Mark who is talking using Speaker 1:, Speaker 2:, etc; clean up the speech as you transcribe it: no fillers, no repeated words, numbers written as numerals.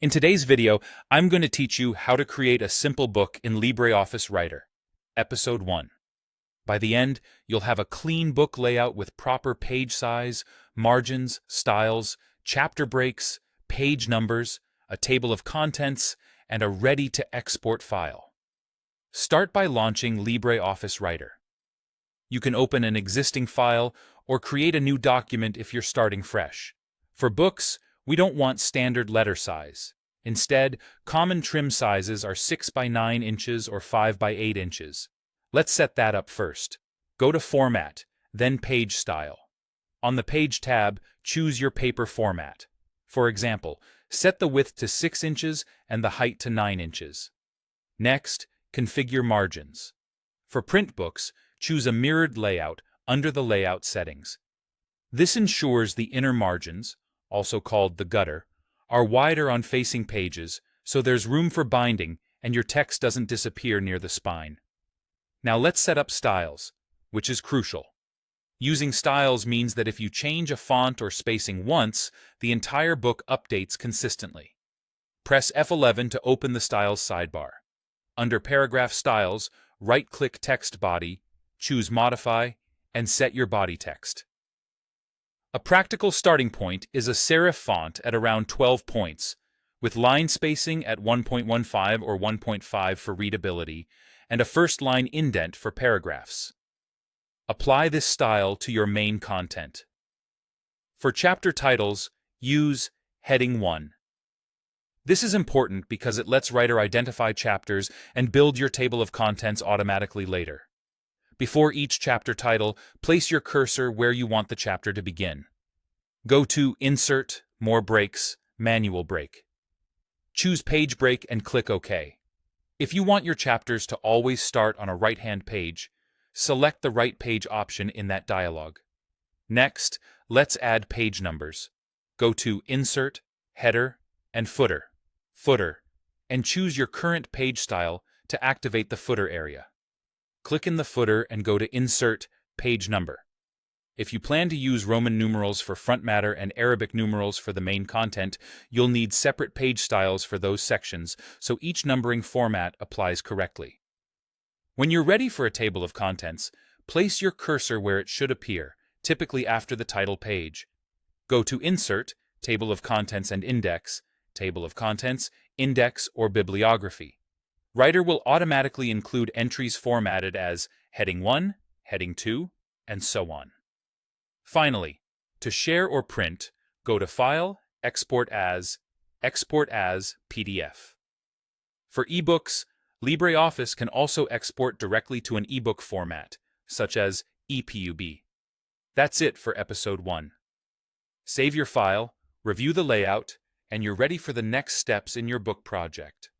Speaker 1: In today's video, I'm going to teach you how to create a simple book in LibreOffice Writer, Episode 1. By the end, you'll have a clean book layout with proper page size, margins, styles, chapter breaks, page numbers, a table of contents, and a ready-to-export file. Start by launching LibreOffice Writer. You can open an existing file or create a new document if you're starting fresh. For books, we don't want standard letter size. Instead, common trim sizes are 6 by 9 inches or 5 by 8 inches. Let's set that up first. Go to Format, then Page Style. On the Page tab, choose your paper format. For example, set the width to 6 inches and the height to 9 inches. Next, configure margins. For print books, choose a mirrored layout under the Layout settings. This ensures the inner margins, also called the gutter, are wider on facing pages, so there's room for binding and your text doesn't disappear near the spine. Now let's set up styles, which is crucial. Using styles means that if you change a font or spacing once, the entire book updates consistently. Press F11 to open the Styles sidebar. Under Paragraph Styles, right-click Text Body, choose Modify, and set your body text. A practical starting point is a serif font at around 12 points, with line spacing at 1.15 or 1.5 for readability, and a first-line indent for paragraphs. Apply this style to your main content. For chapter titles, use Heading 1. This is important because it lets Writer identify chapters and build your table of contents automatically later. Before each chapter title, place your cursor where you want the chapter to begin. Go to Insert, More Breaks, Manual Break. Choose Page Break and click OK. If you want your chapters to always start on a right-hand page, select the right page option in that dialog. Next, let's add page numbers. Go to Insert, Header, and Footer, and choose your current page style to activate the footer area. Click in the footer and go to Insert, Page Number. If you plan to use Roman numerals for front matter and Arabic numerals for the main content, you'll need separate page styles for those sections, so each numbering format applies correctly. When you're ready for a table of contents, place your cursor where it should appear, typically after the title page. Go to Insert, Table of Contents and Index, Table of Contents, Index, or Bibliography. Writer will automatically include entries formatted as Heading 1, Heading 2, and so on. Finally, to share or print, go to File, Export as PDF. For ebooks, LibreOffice can also export directly to an ebook format, such as EPUB. That's it for Episode 1. Save your file, review the layout, and you're ready for the next steps in your book project.